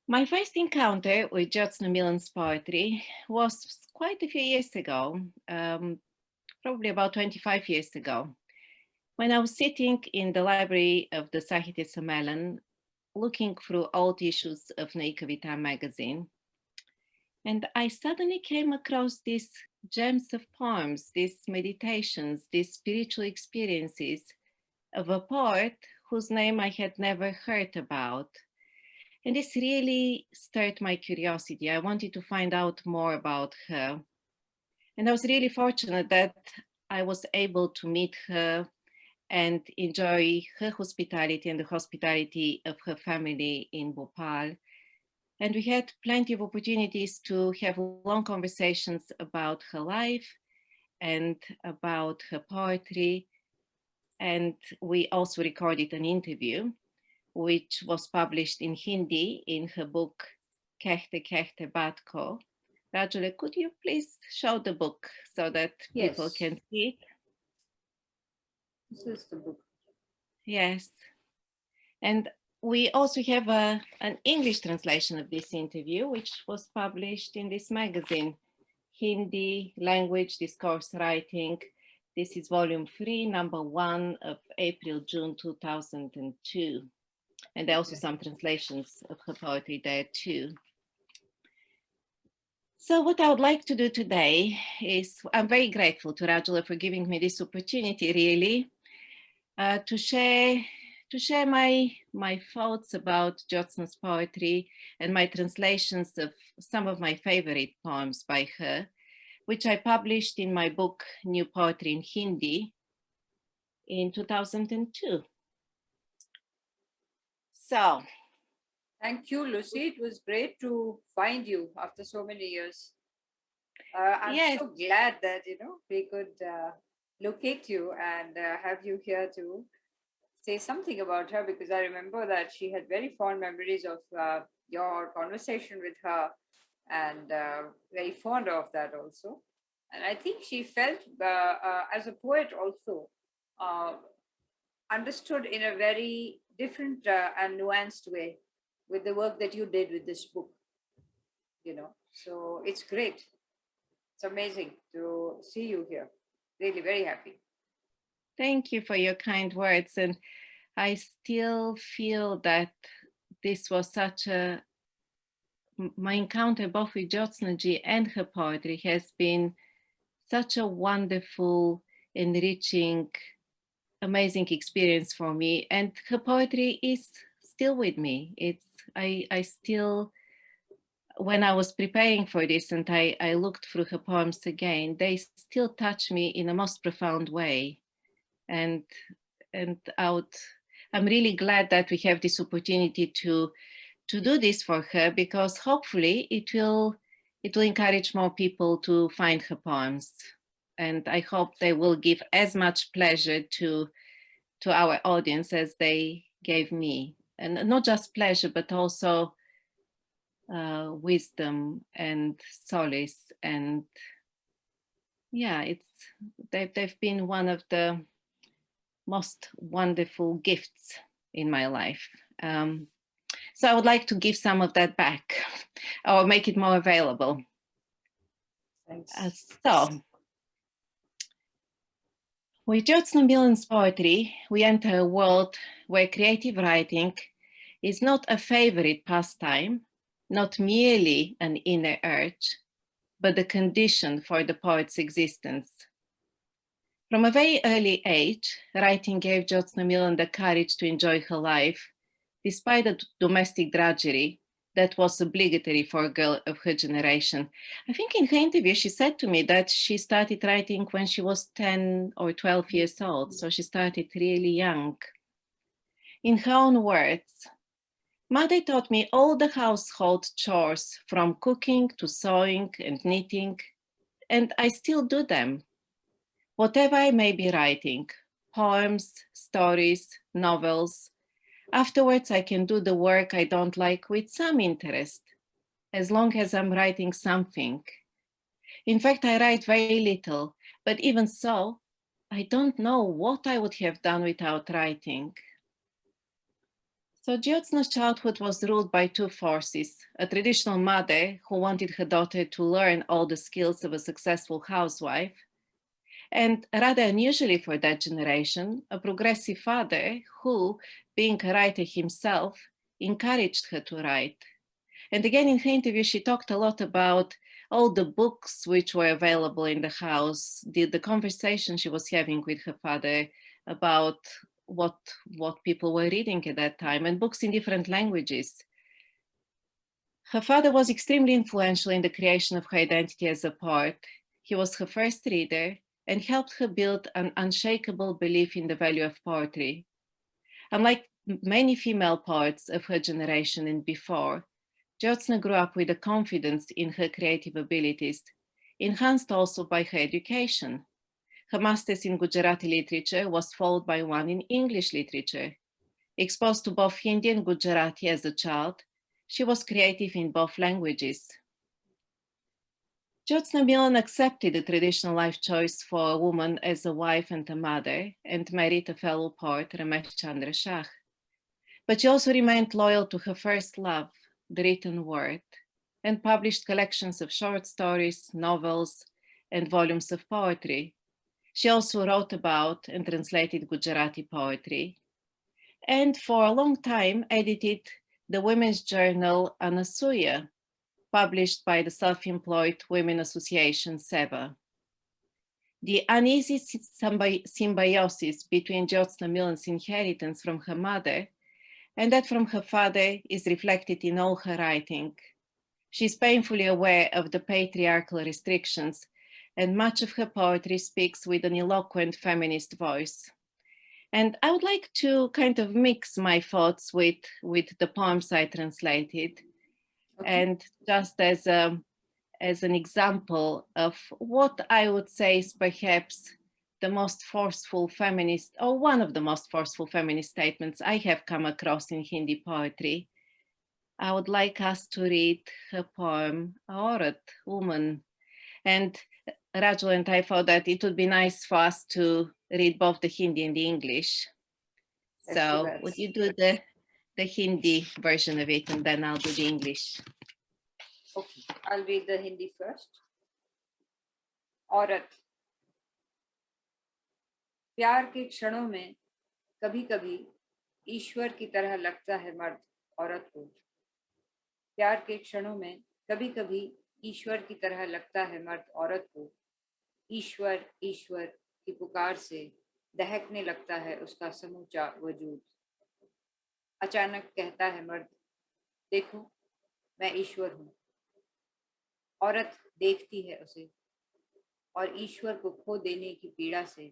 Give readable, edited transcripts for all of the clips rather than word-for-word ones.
My first encounter with Jyotsna Milan's poetry was quite a few years ago, probably about 25 years ago, when I was sitting in the library of the Sahitya Sammelan, looking through old issues of Nayi Kavita magazine. And I suddenly came across these gems of poems, these meditations, these spiritual experiences of a poet whose name I had never heard about. And this really stirred my curiosity. I wanted to find out more about her. And I was really fortunate that I was able to meet her and enjoy her hospitality and the hospitality of her family in Bhopal. And we had plenty of opportunities to have long conversations about her life and about her poetry. And we also recorded an interview, which was published in Hindi in her book, Kehte Kehte Baat Ko. Rajula, could you please show the book so that people Yes, can see it? this is the book. Yes. And we also have an English translation of this interview, which was published in this magazine, Hindi Language Discourse Writing. This is volume 3, number 1 of April, June 2002. And there are also Okay. some translations of her poetry there too. So what I would like to do today is, I'm very grateful to Rajula for giving me this opportunity really to share my thoughts about Jyotsna's poetry and my translations of some of my favorite poems by her, which I published in my book, New Poetry in Hindi, in 2002. So, Thank you, Lucy. It was great to find you after so many years. I'm yes, so glad that we could locate you and have you here to say something about her, because I remember that she had very fond memories of your conversation with her, and very fond of that also. And I think she felt, as a poet also, uh, understood in a very different and nuanced way with the work that you did with this book. So it's great. It's amazing to see you here. Really very happy. thank you for your kind words. And I still feel that this was such my encounter both with Jyotsna and her poetry has been such a wonderful, enriching, amazing experience for me. And her poetry is still with me. I still, when I was preparing for this and I looked through her poems again, they still touch me in a most profound way. And and I'm really glad that we have this opportunity to do this for her, because hopefully it will encourage more people to find her poems, and I hope they will give as much pleasure to our audience as they gave me, and not just pleasure but also wisdom and solace. And yeah, they've been one of the most wonderful gifts in my life. So I would like to give some of that back or make it more available. Thanks. So, with Jyotsna Milan's poetry, we enter a world where creative writing is not a favorite pastime, not merely an inner urge, but the condition for the poet's existence. From a very early age, writing gave Jyotsna Milan the courage to enjoy her life, despite the domestic drudgery that was obligatory for a girl of her generation. I think in her interview, she said to me that she started writing when she was 10 or 12 years old, so she started really young. In her own words, Mother taught me all the household chores, from cooking to sewing and knitting, and I still do them. Whatever I may be writing, poems, stories, novels, afterwards I can do the work I don't like with some interest, as long as I'm writing something. In fact, I write very little, but even so, I don't know what I would have done without writing. So Jyotsna's childhood was ruled by two forces: a traditional mother who wanted her daughter to learn all the skills of a successful housewife, and rather unusually for that generation, a progressive father who, being a writer himself, encouraged her to write. And again, in her interview, she talked a lot about all the books which were available in the house, the conversation she was having with her father about what people were reading at that time, and books in different languages. Her father was extremely influential in the creation of her identity as a poet. He was her first reader and helped her build an unshakable belief in the value of poetry. Unlike many female poets of her generation and before, Jyotsna grew up with a confidence in her creative abilities, enhanced also by her education. Her master's in Gujarati literature was followed by one in English literature. Exposed to both Hindi and Gujarati as a child, she was creative in both languages. Jyotsna Milan accepted the traditional life choice for a woman as a wife and a mother, and married a fellow poet, Ramesh Chandra Shah. But she also remained loyal to her first love, the written word, and published collections of short stories, novels, and volumes of poetry. She also wrote about and translated Gujarati poetry, and for a long time edited the women's journal Anasuya, published by the self-employed women association SEVA. The uneasy symbiosis between Jyotsna Milan's inheritance from her mother and that from her father is reflected in all her writing. She's painfully aware of the patriarchal restrictions, and much of her poetry speaks with an eloquent feminist voice. And I would like to kind of mix my thoughts with the poems I translated. Okay. And just as an example of what I would say is perhaps the most forceful feminist, or one of the most forceful feminist statements I have come across in Hindi poetry, I would like us to read her poem, Aurat, Woman. And Rajula and I thought that it would be nice for us to read both the Hindi and the English. So would you do the Hindi version of it, and then I'll do the English. Okay, I'll read the Hindi first. औरत, प्यार के क्षणों में कभी कभी ईश्वर की तरह लगता है मर्द औरत को। प्यार के क्षणों में कभी कभी ईश्वर की तरह लगता है मर्द औरत को। ईश्वर ईश्वर की पुकार से दहकने लगता है उसका समूचा वजूद। अचानक कहता है मर्द, देखो मैं ईश्वर हूँ। औरत देखती है उसे और ईश्वर को खो देने की पीड़ा से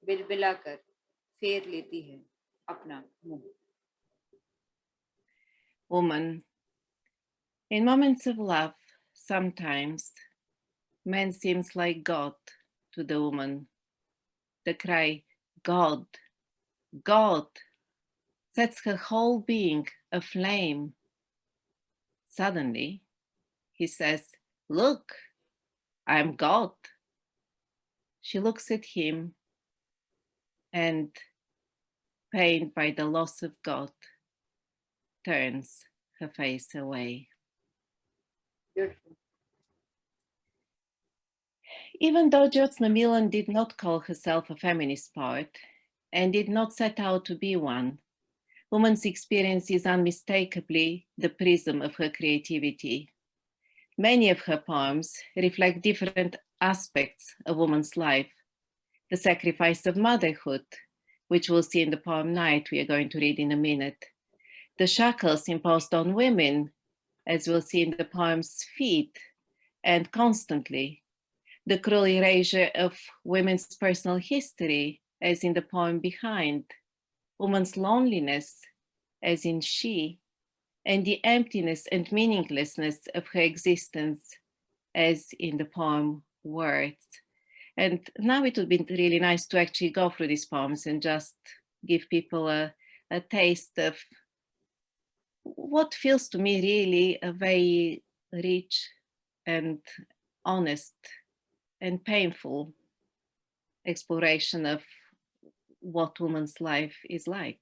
बिलबिलाकर फेर लेती है अपना मुंह। Woman, in moments of love, sometimes man seems like God to the woman. The cry, God, God, sets her whole being aflame. Suddenly, he says, look, I'm God. She looks at him and, pained by the loss of God, turns her face away. Beautiful. Even though Jyotsna Milan did not call herself a feminist poet and did not set out to be one, woman's experience is unmistakably the prism of her creativity. Many of her poems reflect different aspects of woman's life. The sacrifice of motherhood, which we'll see in the poem Night we are going to read in a minute. The shackles imposed on women, as we'll see in the poem's Feet, and Constantly. The cruel erasure of women's personal history, as in the poem Behind. Woman's loneliness, as in She, and the emptiness and meaninglessness of her existence, as in the poem Words. And now it would be really nice to actually go through these poems and just give people a taste of what feels to me really a very rich and honest and painful exploration of what woman's life is like.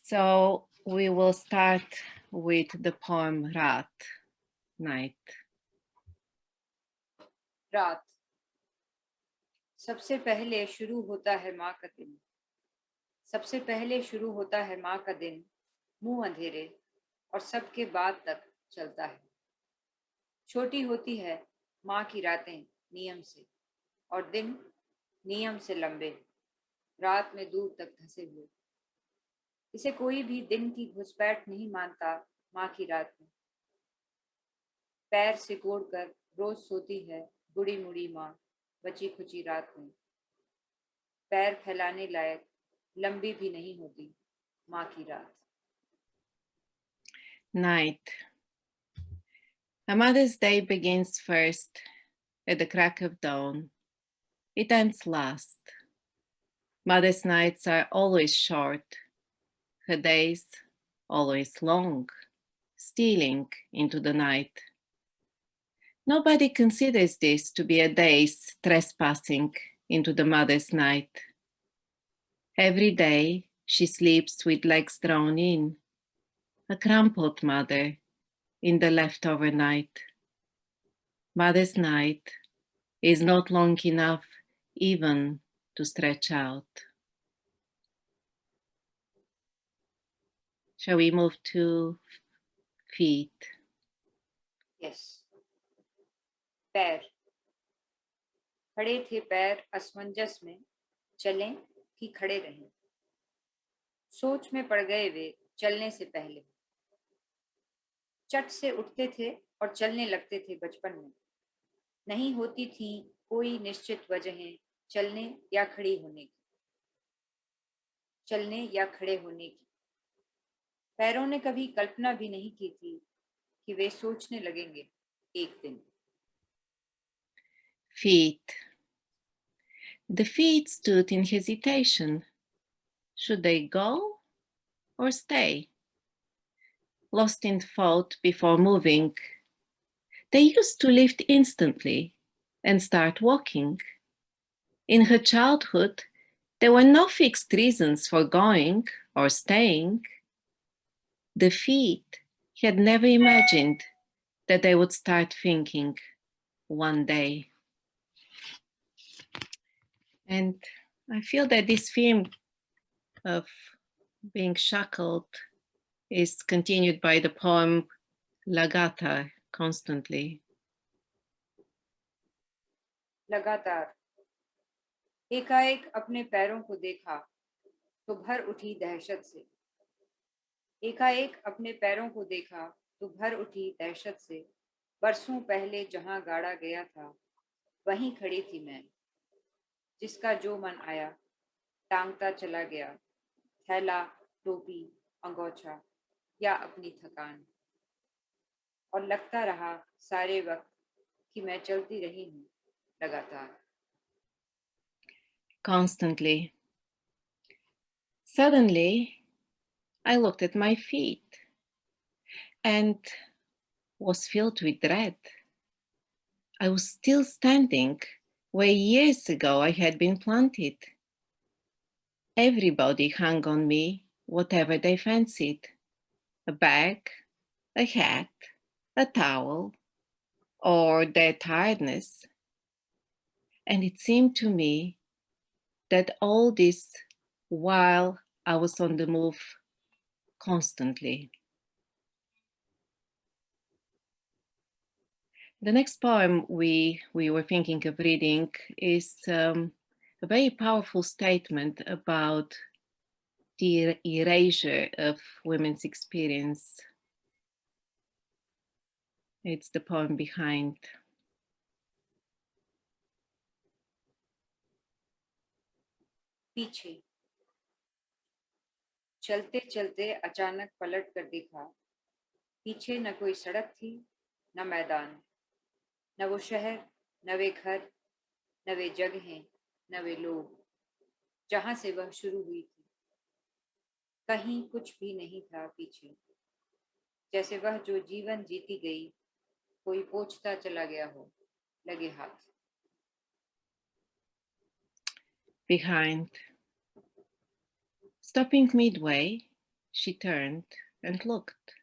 So we will start with the poem Raat, night. रात सबसे पहले शुरू होता है माँ का दिन। सबसे पहले शुरू होता है माँ का दिन, मुंह अंधेरे और सबके बाद तक चलता है। छोटी होती है माँ की रातें नियम से, और दिन नियम से लंबे, रात में दूर तक धंसे हुए। इसे कोई भी दिन की घुसपैठ नहीं मानता माँ की रात में। पैर सिकोड़ कर रोज सोती है बुढ़ी मुड़ी माँ बची खुची रात में। पैर फैलाने लायक लंबी भी नहीं होती माँ की रात। Night. A mother's day begins first at the crack of dawn. It ends last. Mother's nights are always short, her days always long, stealing into the night. Nobody considers this to be a day's trespassing into the mother's night. Every day she sleeps with legs drawn in, a crumpled mother in the leftover night. Mother's night is not long enough even to stretch out. Shall we move to feet? Yes. पैर खड़े थे पैर असमंजस में, चलें कि खड़े रहें। सोच में पड़ गए वे चलने से पहले। चट से उठते थे और चलने लगते थे बचपन में। नहीं होती थी कोई निश्चित वजहें चलने या खड़ी होने की, चलने या खड़े होने की। पैरों ने कभी कल्पना भी नहीं की थी कि वे सोचने लगेंगे एक दिन। Feet. The feet stood in hesitation. Should they go or stay? Lost in thought before moving, they used to lift instantly and start walking. In her childhood, there were no fixed reasons for going or staying. The feet had never imagined that they would start thinking one day. And I feel that this theme of being shackled is continued by the poem Lagata constantly. लगातार एकाएक अपने पैरों को देखा तो भर उठी दहशत से। एकाएक अपने पैरों को देखा तो भर उठी दहशत से। बरसों पहले जहां गाड़ा गया था वहीं खड़ी थी मैं। जिसका जो मन आया टांगता चला गया, थैला, टोपी, अंगोछा या अपनी थकान। और लगता रहा सारे वक्त कि मैं चलती रही हूँ लगातार। Constantly. Suddenly, I looked at my feet and was filled with dread. I was still standing where years ago I had been planted. Everybody hung on me whatever they fancied: a bag, a hat, a towel, or their tiredness. And it seemed to me that all this while I was on the move constantly. The next poem we were thinking of reading is a very powerful statement about the erasure of women's experience. It's the poem Behind. पीछे चलते चलते अचानक पलट कर देखा। पीछे न कोई सड़क थी, न मैदान, न वो शहर, न वे घर, न वे जगहें, न वे लोग जहां से वह शुरू हुई थी। कहीं कुछ भी नहीं था पीछे, जैसे वह जो जीवन जीती गई कोई पोंछता चला गया हो लगे हाथ। Behind. Stopping midway, she turned and looked.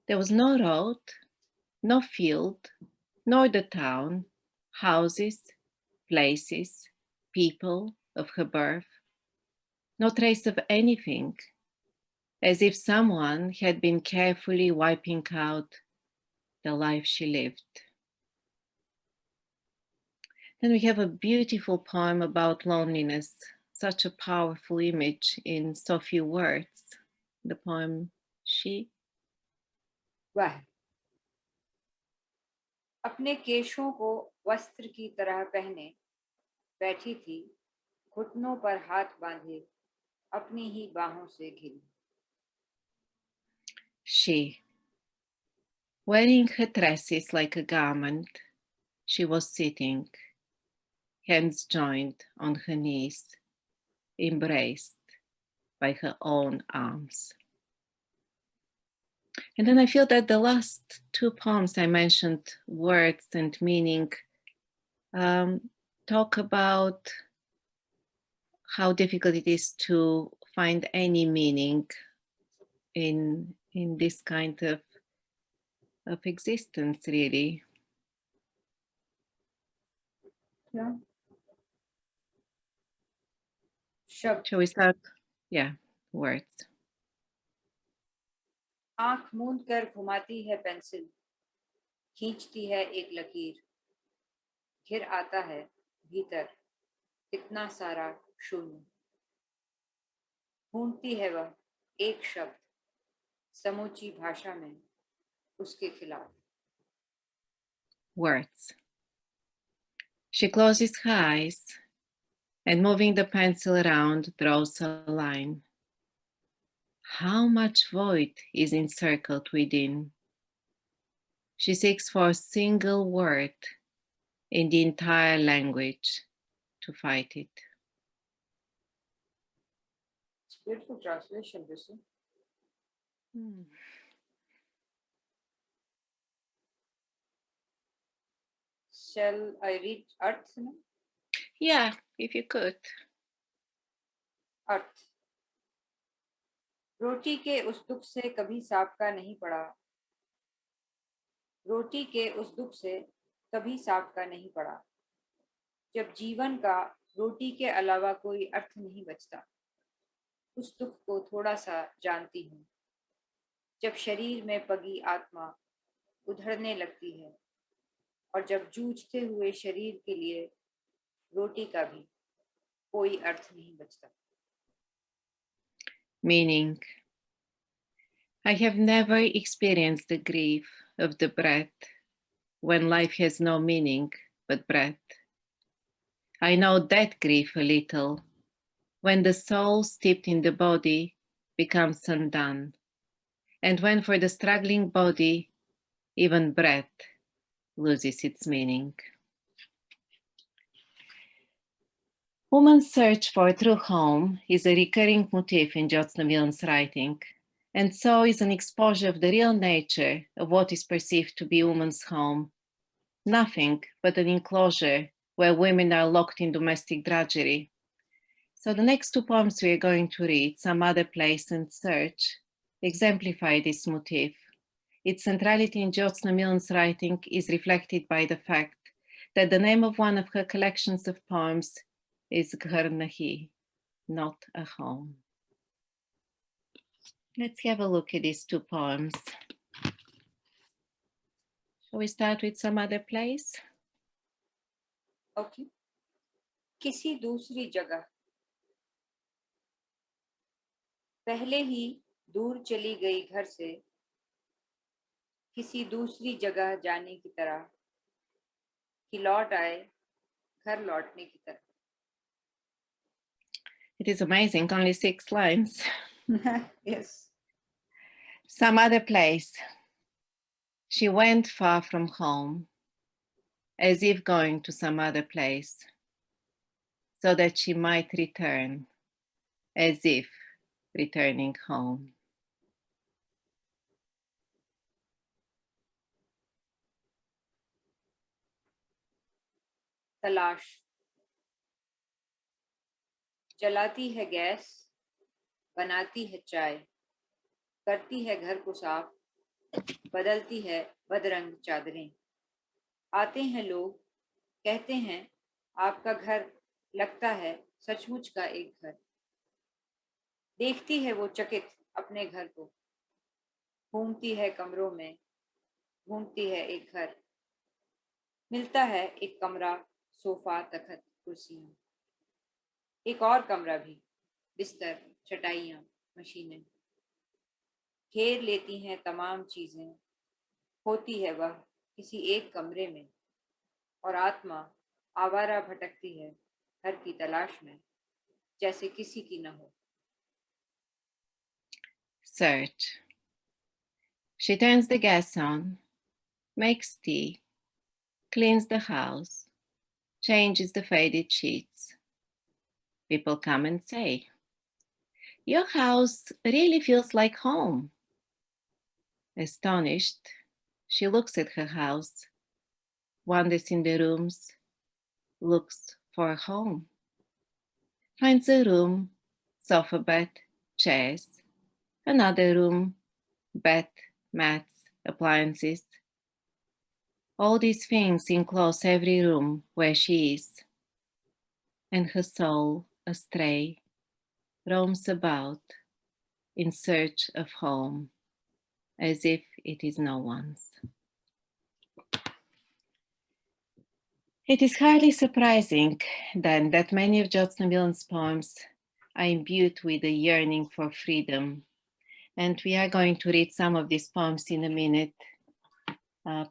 There was no road, no field, nor the town, houses, places, people of her birth, no trace of anything, as if someone had been carefully wiping out the life she lived. Then we have a beautiful poem about loneliness, such a powerful image in so few words. The poem She. वह अपने केशों को वस्त्र की तरह पहने बैठी थी, घुटनों पर हाथ बांधे, अपनी ही बाहों से घिरी. She. Wearing her tresses like a garment, she was sitting, hands joined on her knees, embraced by her own arms. And then I feel that the last two poems I mentioned, words and meaning, talk about how difficult it is to find any meaning in this kind of existence, really. Yeah. शब्द. Shall we start? Yeah, words. आंख मूंद कर घुमाती है pencil, खींचती है एक लकीर, घिर आता है भीतर इतना सारा शून्य. ढूंढती है वह एक शब्द समूची भाषा में उसके खिलाफ. Words. She closes her eyes and, moving the pencil around, draws a line. How much void is encircled within? She seeks for a single word in the entire language to fight it. It's beautiful translation, this. Shall I read earth? Yeah, if you could. अर्थ. रोटी के उस दुख से कभी सांप का नहीं पड़ा, रोटी के उस दुख से कभी सांप का नहीं पड़ा, जब जीवन का रोटी के अलावा कोई अर्थ नहीं बचता, उस दुख को थोड़ा सा जानती हूँ, जब शरीर में पगी आत्मा उधड़ने लगती है और जब जूझते हुए शरीर के लिए रोटी का भी कोई अर्थ नहीं बचता. Meaning, I have never experienced the grief of the breath when life has no meaning but breath. I know that grief a little, when the soul steeped in the body becomes undone, and when for the struggling body even breath loses its meaning. Woman's search for a true home is a recurring motif in Jyotsna Milan's writing, and so is an exposure of the real nature of what is perceived to be woman's home, nothing but an enclosure where women are locked in domestic drudgery. So the next two poems we are going to read, Some Other Place and Search, exemplify this motif. Its centrality in Jyotsna Milan's writing is reflected by the fact that the name of one of her collections of poems is Ghar Nahi, not a home. Let's have a look at these two poems. Shall we start with Some Other Place? Okay. किसी दूसरी जगह. पहले ही दूर चली गई घर से, किसी दूसरी जगह जाने की तरह, कि लौट आए घर लौटने की तरह. It is amazing, only 6 lines. Yes. Some other place. She went far from home, as if going to some other place, so that she might return, as if returning home. तलाश. जलाती है गैस, बनाती है चाय, करती है घर को साफ, बदलती है बदरंग चादरें। आते हैं लोग, कहते हैं आपका घर लगता है सचमुच का एक घर। देखती है वो चकित अपने घर को, घूमती है कमरों में, ढूंढती है एक घर। मिलता है एक कमरा, सोफा, तखत, कुर्सियां, एक और कमरा भी, बिस्तर, चटाइयां, मशीनें। घेर लेती हैं तमाम चीजें, होती है वह किसी एक कमरे में, और आत्मा आवारा भटकती है घर की तलाश में, जैसे किसी की न हो। Search. She turns the gas on, makes tea, cleans the house, changes the faded sheets. People come and say, "Your house really feels like home." Astonished, she looks at her house, wanders in the rooms, looks for a home, finds a room, sofa bed, chairs, another room, bed, mats, appliances. All these things enclose every room where she is, and her soul, astray, roams about in search of home, as if it is no one's. It is hardly surprising, then, that many of Jyotsna Milan's poems are imbued with a yearning for freedom. And we are going to read some of these poems in a minute.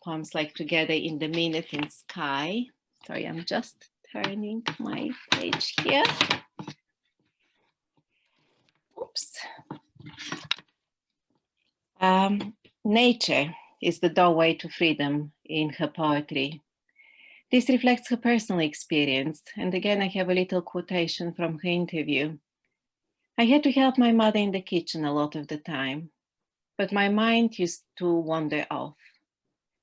Poems like Together in the Minute in Sky. Sorry, I'm just turning my page here. Oops. Nature is the doorway to freedom in her poetry. This reflects her personal experience. And again, I have a little quotation from her interview. I had to help my mother in the kitchen a lot of the time, but my mind used to wander off.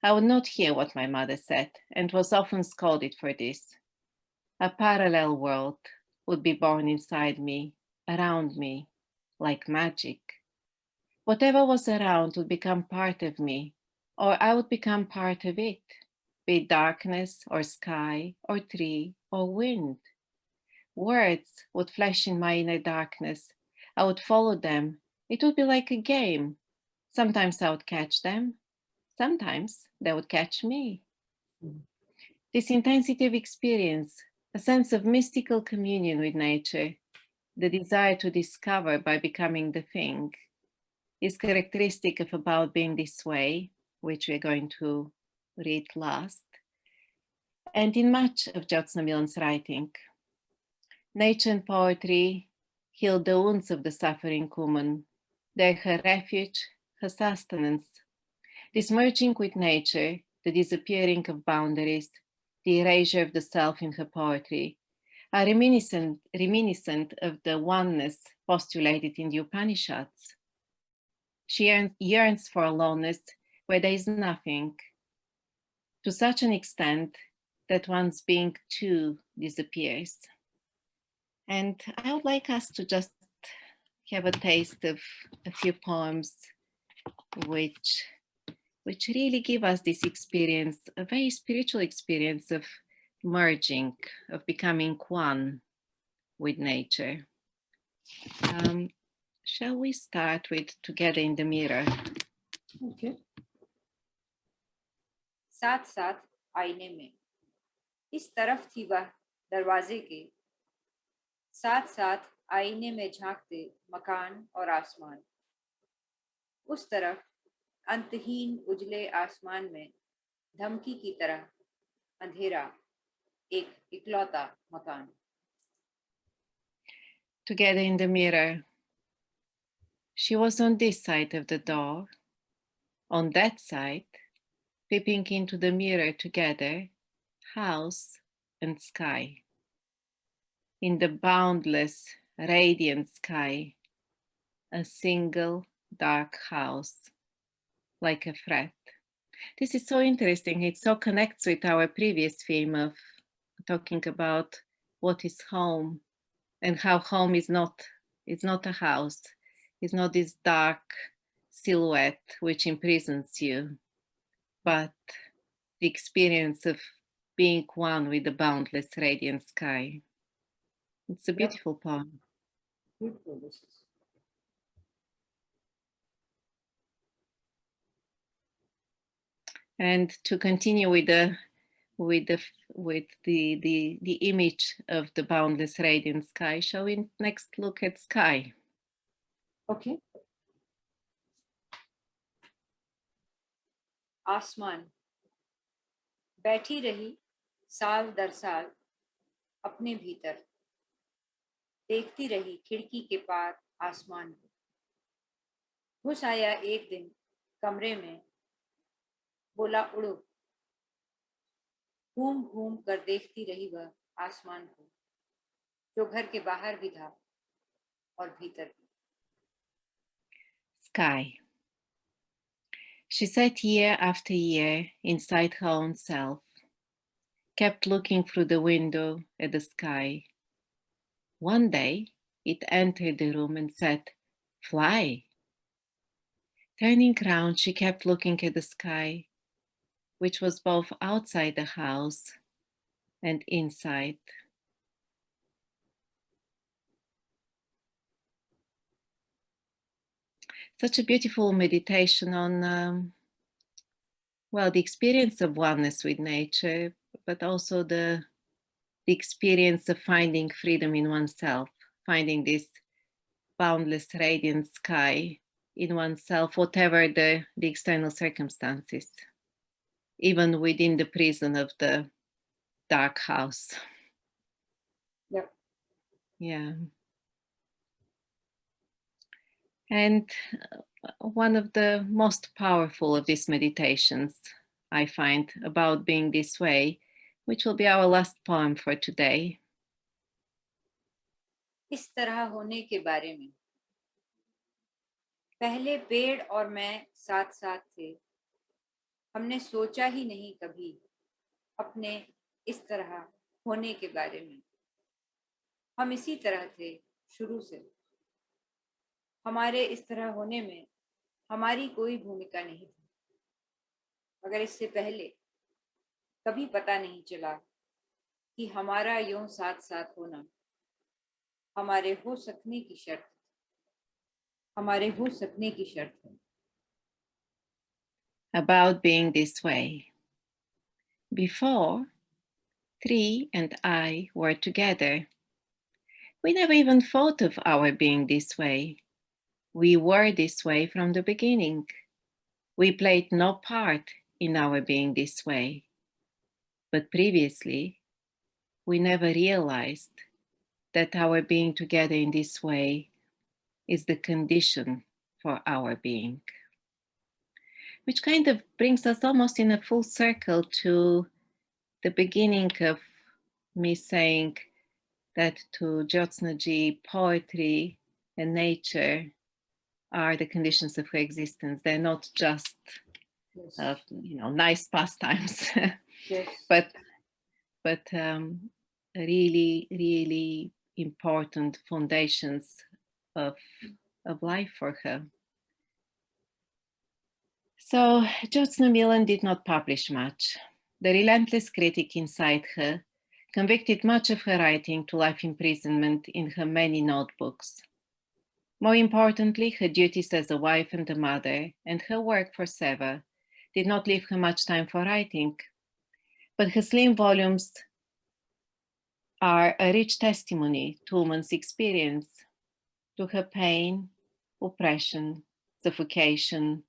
I would not hear what my mother said and was often scolded for this. A parallel world would be born inside me, around me, like magic. Whatever was around would become part of me, or I would become part of it, be it darkness or sky or tree or wind. Words would flash in my inner darkness. I would follow them. It would be like a game. Sometimes I would catch them. Sometimes they would catch me. This intensity of experience, a sense of mystical communion with nature, the desire to discover by becoming the thing, is characteristic of About Being This Way, which we're going to read last, and in much of Jyotsna Milan's writing. Nature and poetry heal the wounds of the suffering woman. They're her refuge, her sustenance. This merging with nature, the disappearing of boundaries, the erasure of the self in her poetry, are reminiscent of the oneness postulated in the Upanishads. She yearns for aloneness where there is nothing, to such an extent that one's being too disappears. And I would like us to just have a taste of a few poems which really give us this experience, a very spiritual experience of merging, of becoming one with nature. Shall we start with Together in the Mirror? Okay. साथ साथ आईने में, इस तरफ थी वह दरवाजे के, साथ साथ आईने में झांकते मकान और आसमान। उस तरफ अंतहीन उजले आसमान में धमकी की तरह अंधेरा, एक इकलौता मकान। Together in the Mirror. She was on this side of the door, on that side, peeping into the mirror together, house and sky. In the boundless, radiant sky, a single dark house, like a thread. This is so interesting. It so connects with our previous theme of talking about what is home and how home is not It's not a house. It's not this dark silhouette which imprisons you, but the experience of being one with the boundless radiant sky. It's a beautiful poem. Beautiful. This is. And to continue with the image of the boundless radiant sky, shall we next look at sky? Okay. आसमान बैठी रही साल दर साल अपने भीतर देखती रही खिड़की के पार आसमान को घुस आया एक दिन कमरे में बोला उड़ो घूम घूम कर देखती रही वह आसमान को जो घर के बाहर भी था और भीतर भी Sky. She sat year after year inside her own self, kept looking through the window at the sky. One day, it entered the room and said, "Fly." Turning round, she kept looking at the sky, which was both outside the house and inside. Such a beautiful meditation on, well, the experience of oneness with nature, but also the experience of finding freedom in oneself, finding this boundless radiant sky in oneself, whatever the external circumstances, even within the prison of the dark house. Yep. Yeah. And one of the most powerful of these meditations, I find, about being this way, which will be our last poem for today. इस तरह होने के बारे में पहले पेड़ और मैं साथ साथ थे हमने सोचा ही नहीं कभी अपने इस तरह होने के बारे में हम इसी तरह थे शुरू से हमारे इस तरह होने में हमारी कोई भूमिका नहीं थी मगर इससे पहले कभी पता नहीं चला कि हमारा यूं साथ साथ होना हमारे हो सकने की शर्त है About being this way. Before, Tree and I were together. We never even thought of our being this way. We were this way from the beginning. We played no part in our being this way. But previously, we never realized that our being together in this way is the condition for our being. Which kind of brings us almost in a full circle to the beginning of me saying that to Jyotsna ji, poetry and nature are the conditions of her existence. They're not just nice pastimes, yes. but really, really important foundations of life for her. So Jyotsna Milan did not publish much. The relentless critic inside her convicted much of her writing to life imprisonment in her many notebooks. More importantly, her duties as a wife and a mother and her work for Seva did not leave her much time for writing, but her slim volumes are a rich testimony to woman's experience, to her pain, oppression, suffocation,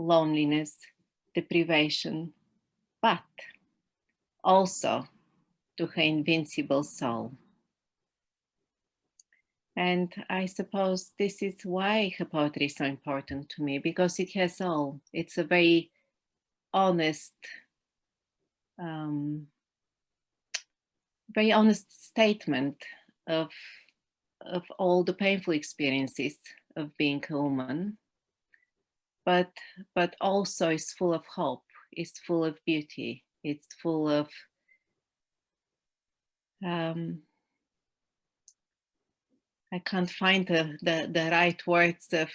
loneliness, deprivation, but also to her invincible soul. And I suppose this is why her poetry is so important to me, because it has all. It's a very honest, statement of all the painful experiences of being a woman, but also is full of hope. It's full of beauty. It's full of I can't find the right words of,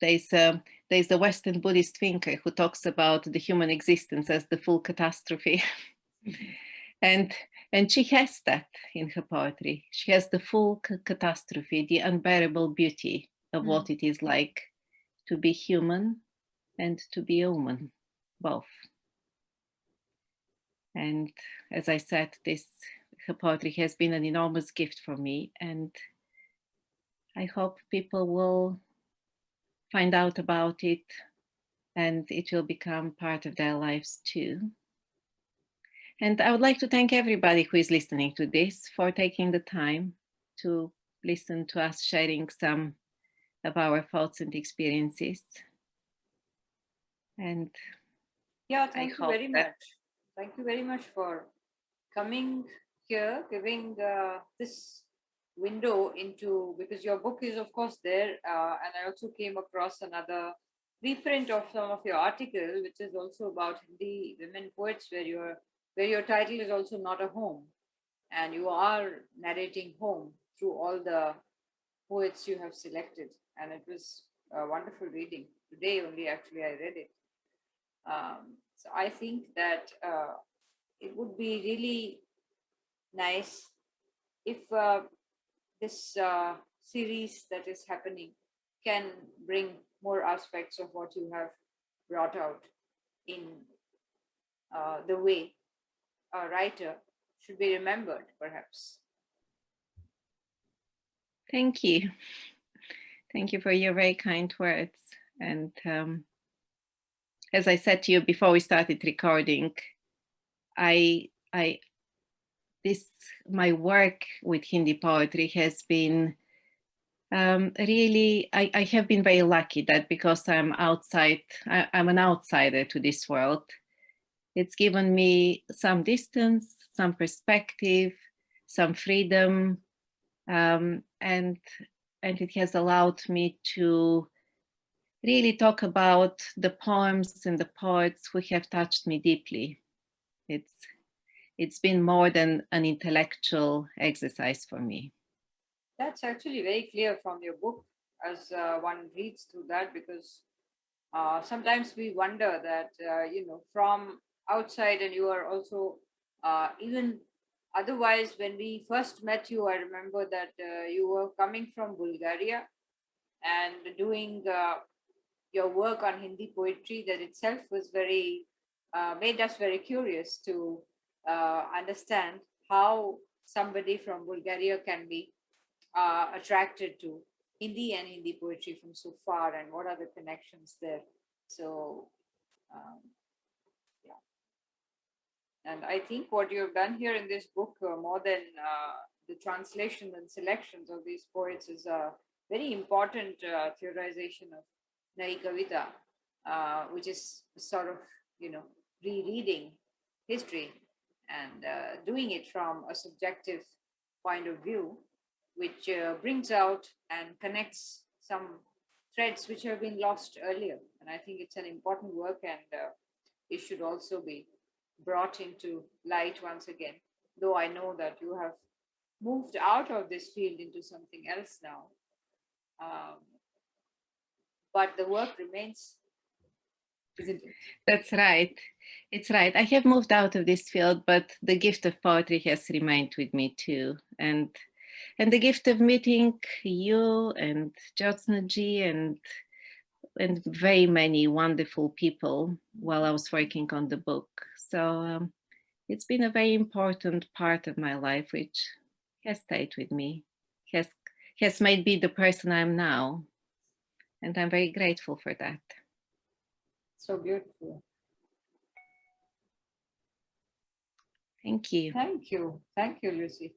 there's a Western Buddhist thinker who talks about the human existence as the full catastrophe. and she has that in her poetry. She has the full catastrophe, the unbearable beauty of what it is like to be human and to be a woman, both. And as I said, her poetry has been an enormous gift for me, and I hope people will find out about it and it will become part of their lives too. And I would like to thank everybody who is listening to this for taking the time to listen to us sharing some of our thoughts and experiences. And yeah, thank you very much. Thank you very much for coming here, giving this window into, because your book is of course there, and I also came across another reprint of some of your articles, which is also about Hindi women poets, where your title is also Not a Home, and you are narrating home through all the poets you have selected, and it was a wonderful reading. Today only actually I read it. So I think that it would be really nice if this series that is happening can bring more aspects of what you have brought out in the way a writer should be remembered, perhaps. Thank you. Thank you for your very kind words. And as I said to you before we started recording, my work with Hindi poetry has been really, I have been very lucky that because I'm an outsider to this world, it's given me some distance, some perspective, some freedom, and it has allowed me to really talk about the poems and the poets who have touched me deeply. It's been more than an intellectual exercise for me. That's actually very clear from your book as one reads through that, because sometimes we wonder that, from outside, and you are also, even otherwise, when we first met you, I remember that you were coming from Bulgaria and doing your work on Hindi poetry. That itself was made us very curious to understand how somebody from Bulgaria can be attracted to Hindi and Hindi poetry from so far, and what are the connections there. So, yeah. And I think what you have done here in this book, more than the translation and selections of these poets, is a very important theorization of Nayi Kavita, which is sort of, rereading history and doing it from a subjective point of view, which brings out and connects some threads which have been lost earlier. And I think it's an important work, and it should also be brought into light once again. Though I know that you have moved out of this field into something else now, but the work remains, isn't it? That's right. It's right. I have moved out of this field, but the gift of poetry has remained with me too. And the gift of meeting you and Jyotsna ji and very many wonderful people while I was working on the book. So it's been a very important part of my life, which has stayed with me, has made me the person I'm now. And I'm very grateful for that. So beautiful. Thank you. Thank you. Thank you, Lucy.